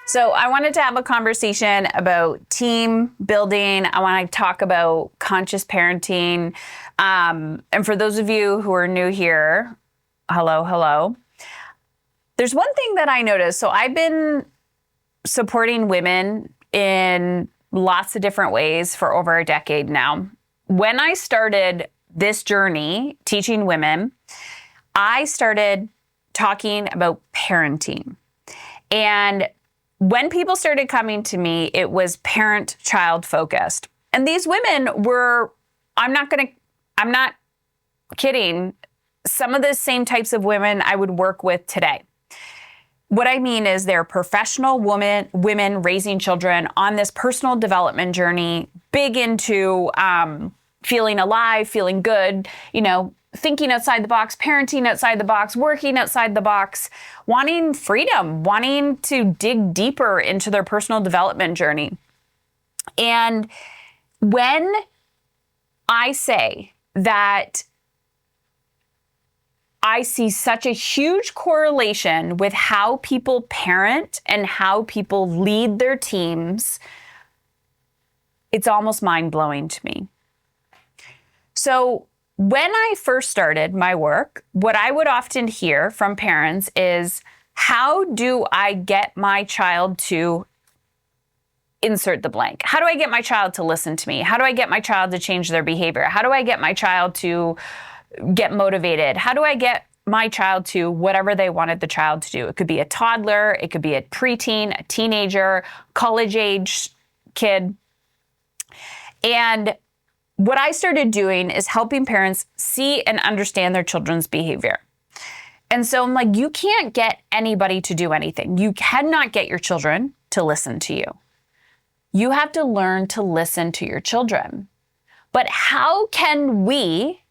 So I wanted to have a conversation about team building. I want to talk about conscious parenting. And for those of you who are new here, hello. There's one thing that I noticed. So I've been supporting women in lots of different ways for over a decade now. When I started this journey teaching women, I started talking about parenting. And when people started coming to me, it was parent-child focused. And these women were, I'm not kidding, some of the same types of women I would work with today. What I mean is they're professional women raising children on this personal development journey, big into feeling alive, feeling good, thinking outside the box, parenting outside the box, working outside the box, wanting freedom, wanting to dig deeper into their personal development journey. And when I say that I see such a huge correlation with how people parent and how people lead their teams, it's almost mind-blowing to me. So when I first started my work, what I would often hear from parents is, how do I get my child to insert the blank? How do I get my child to listen to me? How do I get my child to change their behavior? How do I get my child to get motivated? How do I get my child to whatever they wanted the child to do? It could be a toddler, it could be a preteen, a teenager, college age kid. And what I started doing is helping parents see and understand their children's behavior. And so I'm like, you can't get anybody to do anything. You cannot get your children to listen to you. You have to learn to listen to your children. But how can we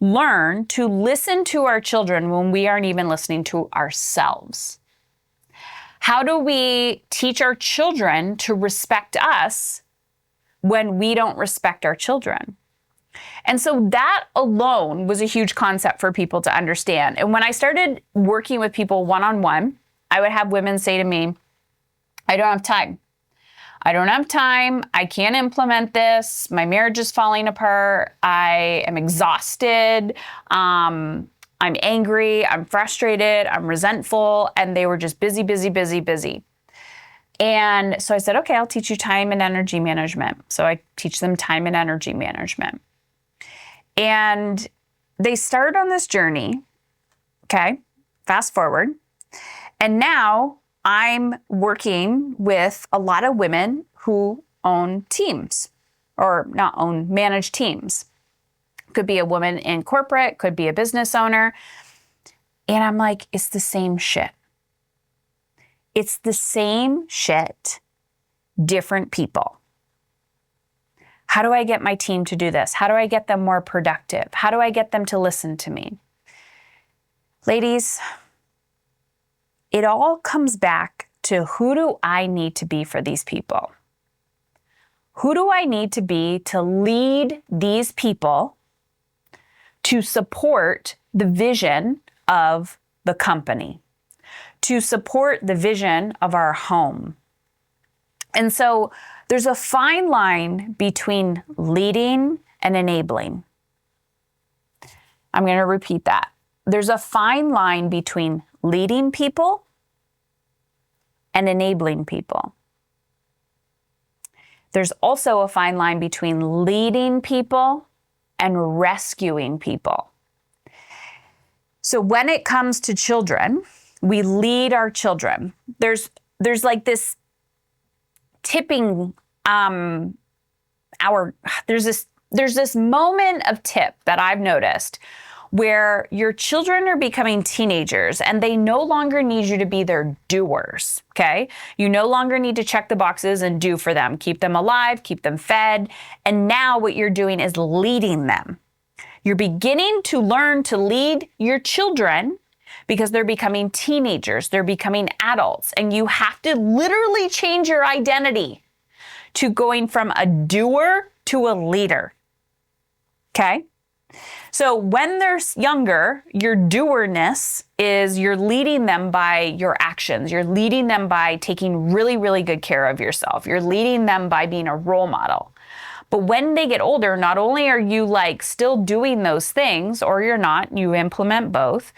learn to listen to our children when we aren't even listening to ourselves? How do we teach our children to respect us when we don't respect our children? And so that alone was a huge concept for people to understand. And when I started working with people one-on-one, I would have women say to me, I don't have time. I can't implement this. My marriage is falling apart. I am exhausted. I'm angry. I'm frustrated. I'm resentful. And they were just busy. And so I said, okay, I'll teach you time and energy management. So I teach them time and energy management. And they started on this journey. Okay, fast forward. And now I'm working with a lot of women who own teams, or not own, manage teams. Could be a woman in corporate, could be a business owner. And I'm like, it's the same shit. It's the same shit, different people. How do I get my team to do this? How do I get them more productive? How do I get them to listen to me? Ladies, it all comes back to, who do I need to be for these people? Who do I need to be to lead these people to support the vision of the company, to support the vision of our home? And so there's a fine line between leading and enabling. I'm going to repeat that. There's a fine line between leading people and enabling people. There's also a fine line between leading people and rescuing people. So when it comes to children, we lead our children. There's like this tipping there's this moment of tip that I've noticed where your children are becoming teenagers and they no longer need you to be their doers, okay? You no longer need to check the boxes and do for them, keep them alive, keep them fed. And now what you're doing is leading them. You're beginning to learn to lead your children because they're becoming teenagers, they're becoming adults, and you have to literally change your identity to going from a doer to a leader. Okay? So when they're younger, your doerness is you're leading them by your actions. You're leading them by taking really, really good care of yourself. You're leading them by being a role model. But when they get older, not only are you like still doing those things, or you're not, you implement both,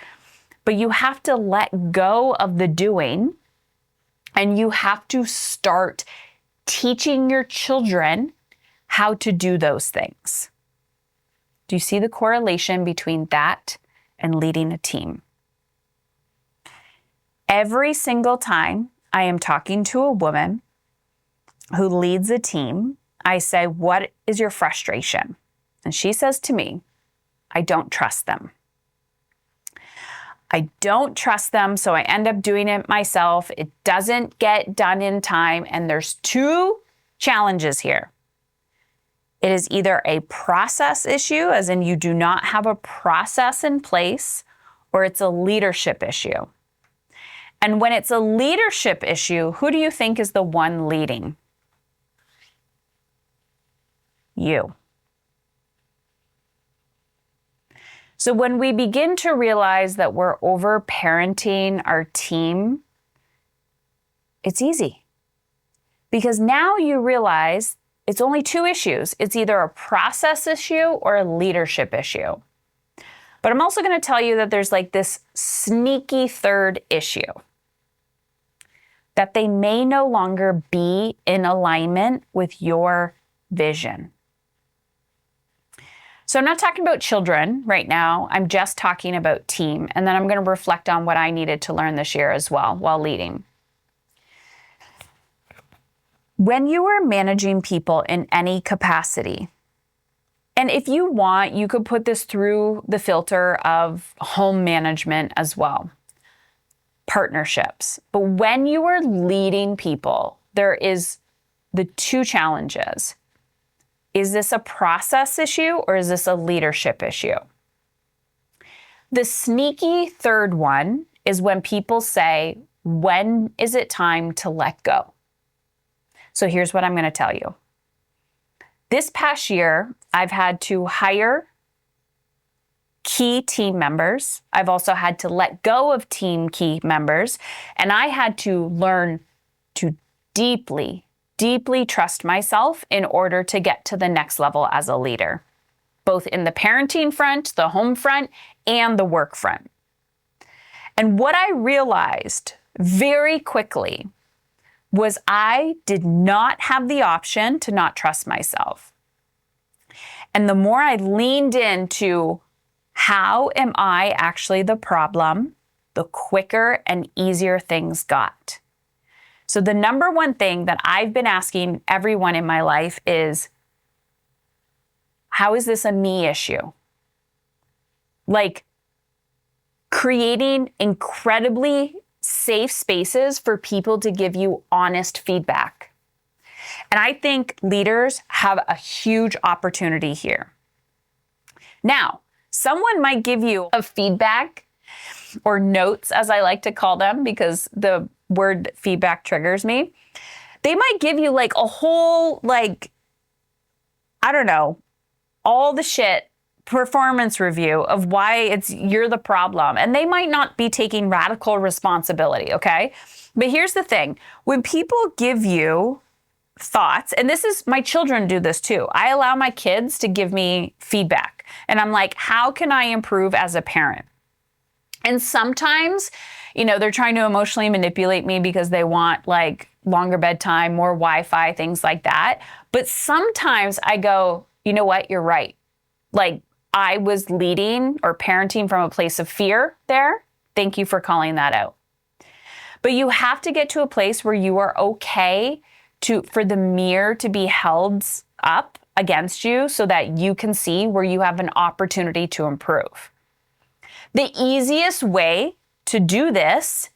but you have to let go of the doing and you have to start teaching your children how to do those things. Do you see the correlation between that and leading a team? Every single time I am talking to a woman who leads a team, I say, what is your frustration? And she says to me, I don't trust them. I don't trust them, so I end up doing it myself. It doesn't get done in time, and there's two challenges here. It is either a process issue, as in you do not have a process in place, or it's a leadership issue. And when it's a leadership issue, who do you think is the one leading? You. So when we begin to realize that we're over-parenting our team, it's easy. Because now you realize it's only two issues. It's either a process issue or a leadership issue. But I'm also going to tell you that there's like this sneaky third issue, that they may no longer be in alignment with your vision. So I'm not talking about children right now. I'm just talking about team. And then I'm going to reflect on what I needed to learn this year as well while leading. When you are managing people in any capacity, and if you want, you could put this through the filter of home management as well, partnerships. But when you are leading people, there is the two challenges. Is this a process issue or is this a leadership issue? The sneaky third one is when people say, when is it time to let go? So here's what I'm going to tell you. This past year, I've had to hire key team members. I've also had to let go of team key members, and I had to learn to deeply trust myself in order to get to the next level as a leader, both in the parenting front, the home front, and the work front. And what I realized very quickly was I did not have the option to not trust myself. And the more I leaned into how am I actually the problem, the quicker and easier things got. So the number one thing that I've been asking everyone in my life is, how is this a me issue? Like creating incredibly safe spaces for people to give you honest feedback. And I think leaders have a huge opportunity here. Now, someone might give you a feedback or notes, as I like to call them, because the word feedback triggers me. They might give you like a whole, like, I don't know, all the shit performance review of why you're the problem. And they might not be taking radical responsibility, okay? But here's the thing. When people give you thoughts, and my children do this too. I allow my kids to give me feedback. And I'm like, how can I improve as a parent? And sometimes, they're trying to emotionally manipulate me because they want like longer bedtime, more Wi-Fi, things like that. But sometimes I go, you know what? You're right. Like I was leading or parenting from a place of fear there. Thank you for calling that out. But you have to get to a place where you are okay for the mirror to be held up against you so that you can see where you have an opportunity to improve. The easiest way to do this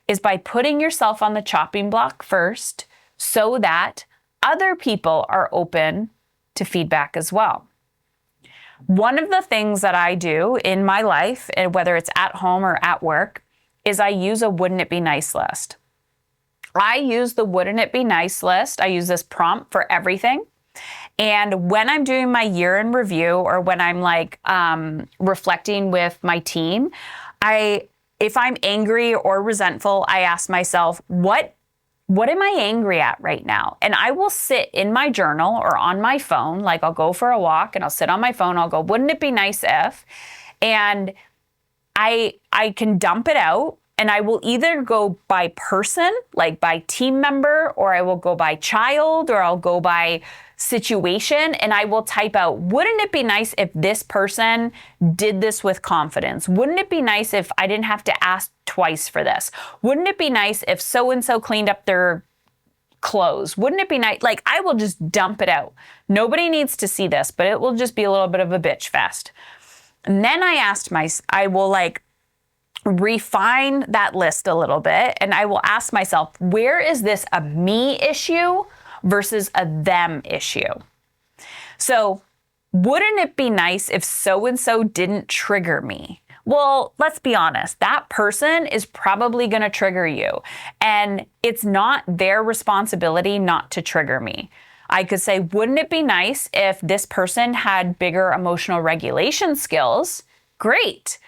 is by putting yourself on the chopping block first so that other people are open to feedback as well. One of the things that I do in my life, and whether it's at home or at work, is I use a wouldn't it be nice list. I use the wouldn't it be nice list. I use this prompt for everything. And when I'm doing my year in review, or when I'm like reflecting with my team, if I'm angry or resentful, I ask myself, what am I angry at right now? And I will sit in my journal or on my phone, like I'll go for a walk and I'll sit on my phone. I'll go, wouldn't it be nice if? And I can dump it out, and I will either go by person, like by team member, or I will go by child, or I'll go by situation, and I will type out, wouldn't it be nice if this person did this with confidence? Wouldn't it be nice if I didn't have to ask twice for this? Wouldn't it be nice if so-and-so cleaned up their clothes? Wouldn't it be nice? Like, I will just dump it out. Nobody needs to see this, but it will just be a little bit of a bitch fest. And then I will like refine that list a little bit, and I will ask myself, where is this a me issue versus a them issue? So, wouldn't it be nice if so-and-so didn't trigger me? Well, let's be honest, that person is probably going to trigger you, and it's not their responsibility not to trigger me. I could say, wouldn't it be nice if this person had bigger emotional regulation skills? Great.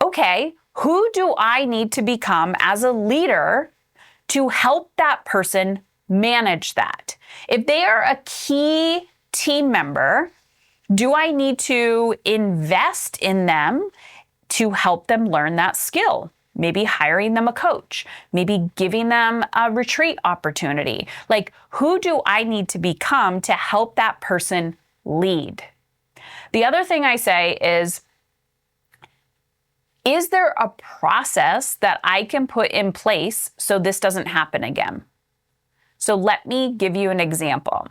Okay, who do I need to become as a leader to help that person manage that? If they are a key team member, do I need to invest in them to help them learn that skill? Maybe hiring them a coach, maybe giving them a retreat opportunity. Like, who do I need to become to help that person lead? The other thing I say is there a process that I can put in place so this doesn't happen again? So let me give you an example.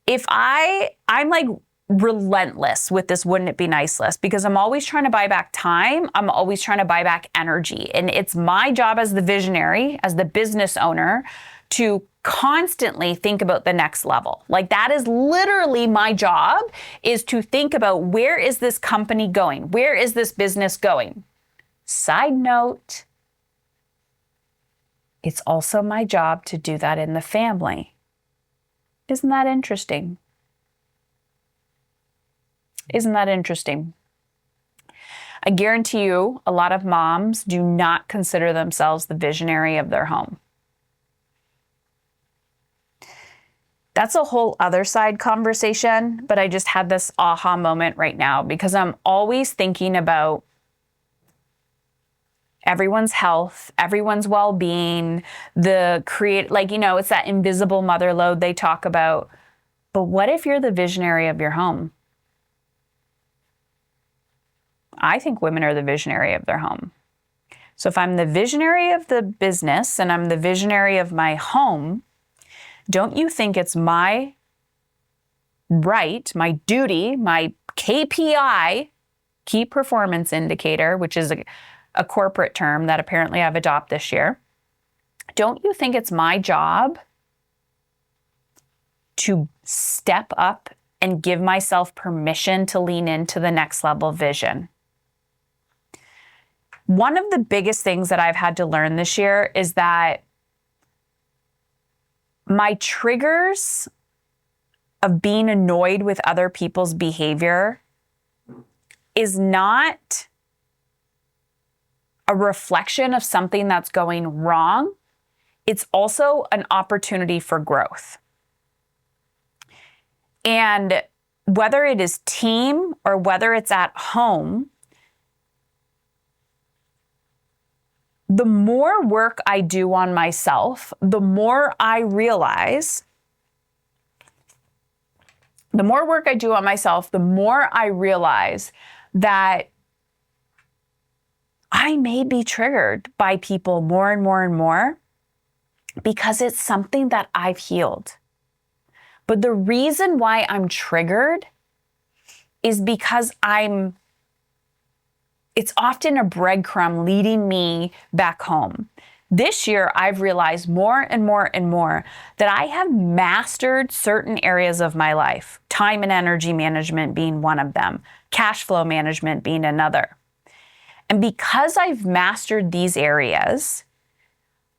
If I'm like relentless with this wouldn't it be nice list, because I'm always trying to buy back time. I'm always trying to buy back energy. And it's my job as the visionary, as the business owner, to constantly think about the next level. Like, that is literally my job, is to think about, where is this company going? Where is this business going? Side note, it's also my job to do that in the family. Isn't that interesting? Isn't that interesting? I guarantee you, a lot of moms do not consider themselves the visionary of their home. That's a whole other side conversation, but I just had this aha moment right now, because I'm always thinking about everyone's health, everyone's well-being, it's that invisible mother load they talk about. But what if you're the visionary of your home? I think women are the visionary of their home. So if I'm the visionary of the business and I'm the visionary of my home, don't you think it's my right, my duty, my KPI, key performance indicator, which is a corporate term that apparently I've adopted this year. Don't you think it's my job to step up and give myself permission to lean into the next level vision? One of the biggest things that I've had to learn this year is that my triggers of being annoyed with other people's behavior is not a reflection of something that's going wrong. It's also an opportunity for growth. And whether it is team or whether it's at home, the more work I do on myself, the more I realize that I may be triggered by people more and more and more because it's something that I've healed. But the reason why I'm triggered is because it's often a breadcrumb leading me back home. This year, I've realized more and more and more that I have mastered certain areas of my life, time and energy management being one of them, cash flow management being another. And because I've mastered these areas,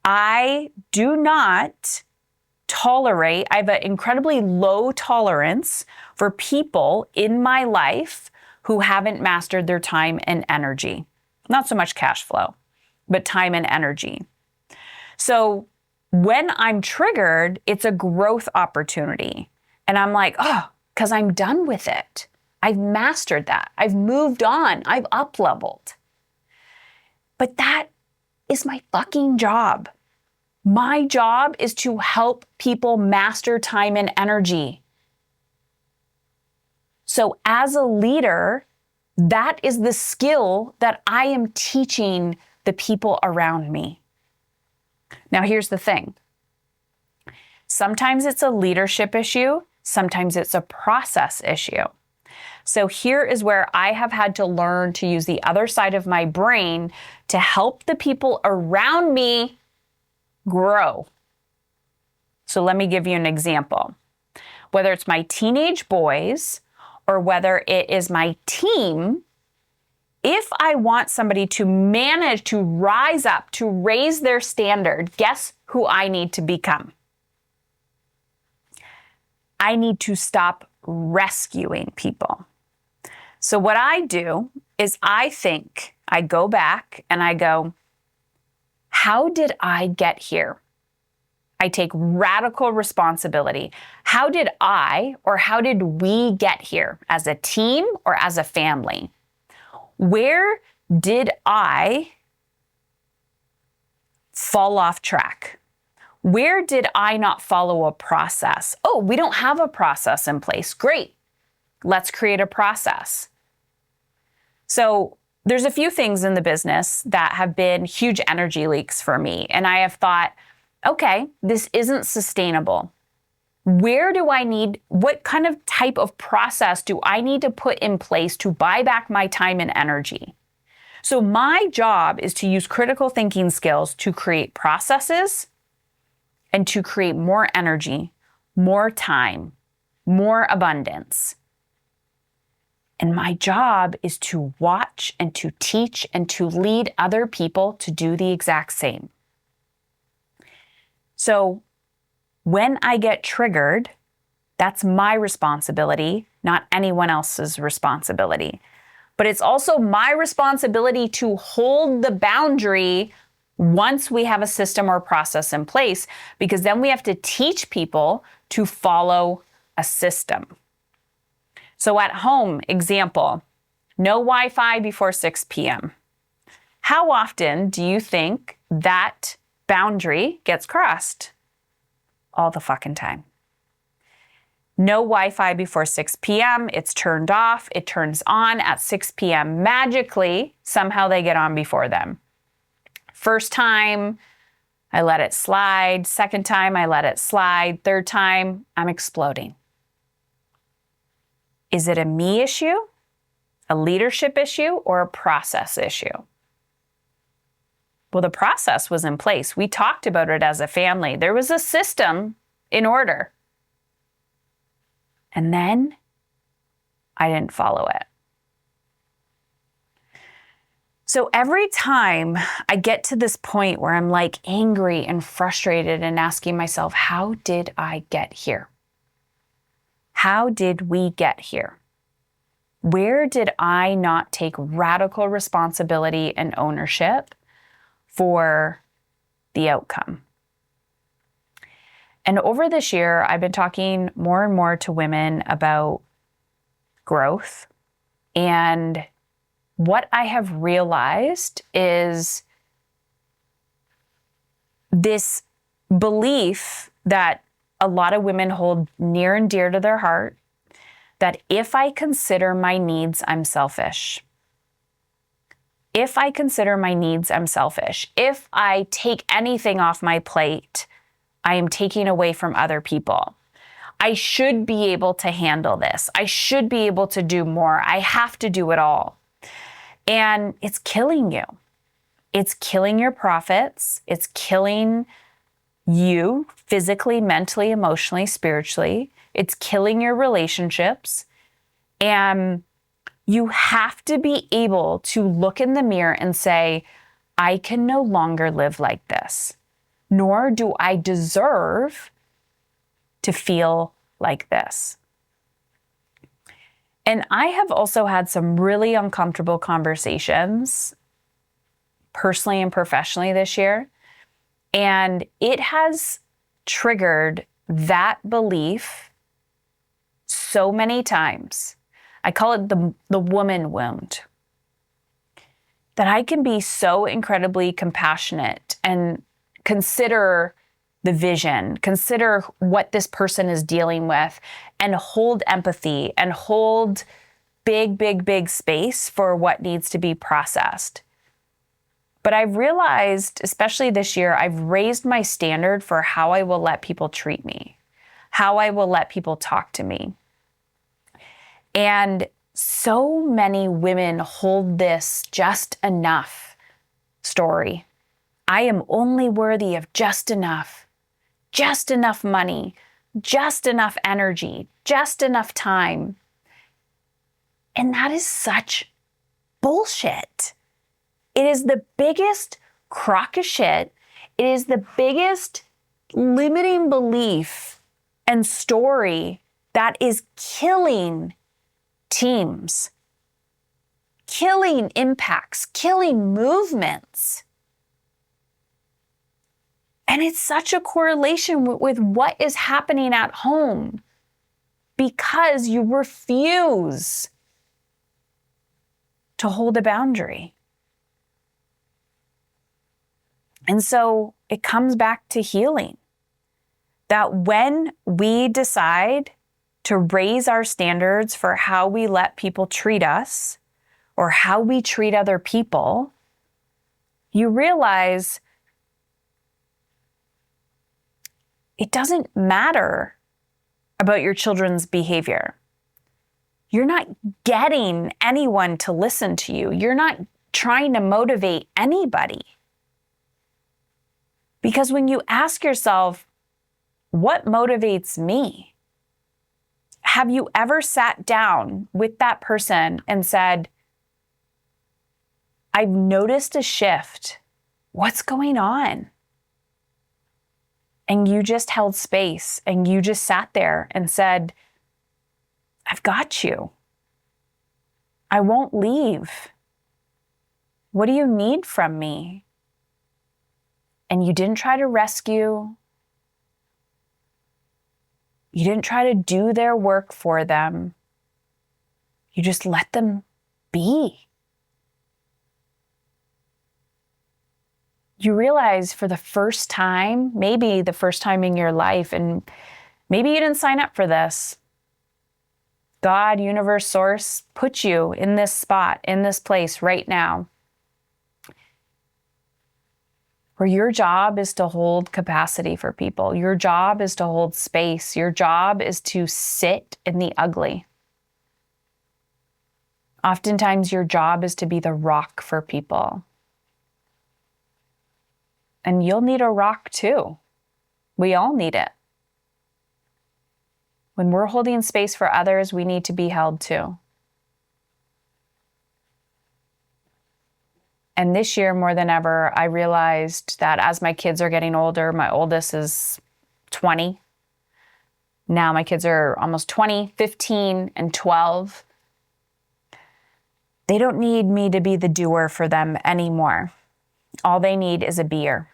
I do not I have an incredibly low tolerance for people in my life who haven't mastered their time and energy. Not so much cash flow, but time and energy. So when I'm triggered, it's a growth opportunity. And I'm like, oh, because I'm done with it. I've mastered that. I've moved on. I've up-leveled. But that is my fucking job. My job is to help people master time and energy. So as a leader, that is the skill that I am teaching the people around me. Now, here's the thing. Sometimes it's a leadership issue. Sometimes it's a process issue. So here is where I have had to learn to use the other side of my brain to help the people around me grow. So let me give you an example. Whether it's my teenage boys or whether it is my team, if I want somebody to manage to rise up, to raise their standard, guess who I need to become? I need to stop rescuing people. So what I do is I go back and I go, how did I get here? I take radical responsibility. How did we get here as a team or as a family? Where did I fall off track? Where did I not follow a process? Oh, we don't have a process in place. Great. Let's create a process. So there's a few things in the business that have been huge energy leaks for me. And I have thought, okay, this isn't sustainable. What kind of type of process do I need to put in place to buy back my time and energy? So my job is to use critical thinking skills to create processes and to create more energy, more time, more abundance. And my job is to watch and to teach and to lead other people to do the exact same. So when I get triggered, that's my responsibility, not anyone else's responsibility. But it's also my responsibility to hold the boundary once we have a system or process in place, because then we have to teach people to follow a system. So at home, example, no Wi-Fi before 6 p.m. How often do you think that boundary gets crossed? All the fucking time. No Wi-Fi before 6 p.m. It's turned off. It turns on at 6 p.m. Magically, somehow they get on before them. First time, I let it slide. Second time, I let it slide. Third time, I'm exploding. Is it a me issue, a leadership issue, or a process issue? Well, the process was in place. We talked about it as a family. There was a system in order. And then I didn't follow it. So every time I get to this point where I'm like angry and frustrated and asking myself, how did I get here? How did we get here? Where did I not take radical responsibility and ownership for the outcome? And over this year, I've been talking more and more to women about growth. And what I have realized is this belief that a lot of women hold near and dear to their heart, that if I consider my needs, I'm selfish. If I consider my needs, I'm selfish. If I take anything off my plate, I am taking away from other people. I should be able to handle this. I should be able to do more. I have to do it all. And it's killing you. It's killing your profits. It's killing you physically, mentally, emotionally, spiritually. It's killing your relationships. And you have to be able to look in the mirror and say, I can no longer live like this, nor do I deserve to feel like this. And I have also had some really uncomfortable conversations personally and professionally this year. And it has triggered that belief so many times. I call it the woman wound. That I can be so incredibly compassionate and consider the vision, consider what this person is dealing with, and hold empathy and hold big, big, big space for what needs to be processed. But I've realized, especially this year, I've raised my standard for how I will let people treat me, how I will let people talk to me. And so many women hold this just enough story. I am only worthy of just enough money, just enough energy, just enough time. And that is such bullshit. It is the biggest crock of shit. It is the biggest limiting belief and story that is killing teams, killing impacts, killing movements. And it's such a correlation with what is happening at home because you refuse to hold a boundary. And so it comes back to healing. That when we decide to raise our standards for how we let people treat us or how we treat other people, you realize it doesn't matter about your children's behavior. You're not getting anyone to listen to you. You're not trying to motivate anybody. Because when you ask yourself, what motivates me? Have you ever sat down with that person and said, I've noticed a shift. What's going on? And you just held space and you just sat there and said, I've got you. I won't leave. What do you need from me? And you didn't try to rescue. You didn't try to do their work for them. You just let them be. You realize for the first time, maybe the first time in your life, and maybe you didn't sign up for this. God, universe, source, put you in this spot, in this place right now, where your job is to hold capacity for people. Your job is to hold space. Your job is to sit in the ugly. Oftentimes, your job is to be the rock for people. And you'll need a rock too. We all need it. When we're holding space for others, we need to be held too. And this year, more than ever, I realized that as my kids are getting older, my oldest is 20. Now my kids are almost 20, 15, and 12. They don't need me to be the doer for them anymore. All they need is a beer.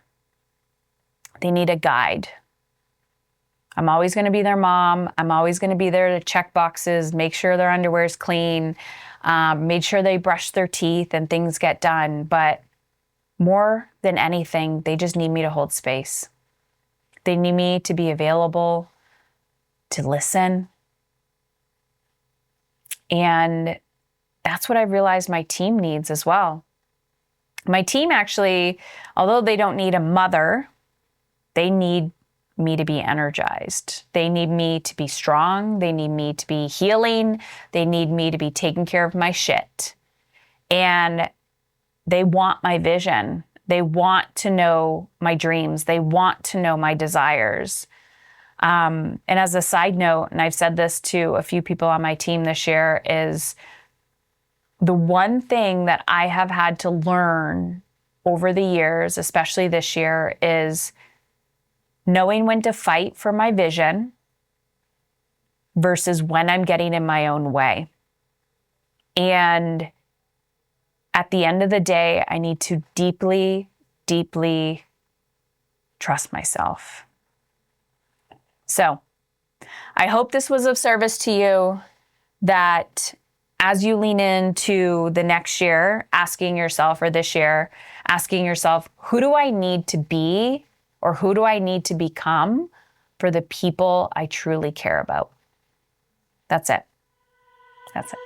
They need a guide. I'm always going to be their mom. I'm always going to be there to check boxes, make sure their underwear is clean, make sure they brush their teeth and things get done. But more than anything, they just need me to hold space. They need me to be available, to listen. And that's what I realized my team needs as well. My team actually, although they don't need a mother, they need me to be energized. They need me to be strong. They need me to be healing. They need me to be taking care of my shit. And they want my vision. They want to know my dreams. They want to know my desires. And as a side note, and I've said this to a few people on my team this year, is the one thing that I have had to learn over the years, especially this year, is knowing when to fight for my vision versus when I'm getting in my own way. And at the end of the day, I need to deeply, deeply trust myself. So I hope this was of service to you, that as you lean into the next year, asking yourself, or this year, asking yourself, who do I need to be or who do I need to become for the people I truly care about? That's it. That's it.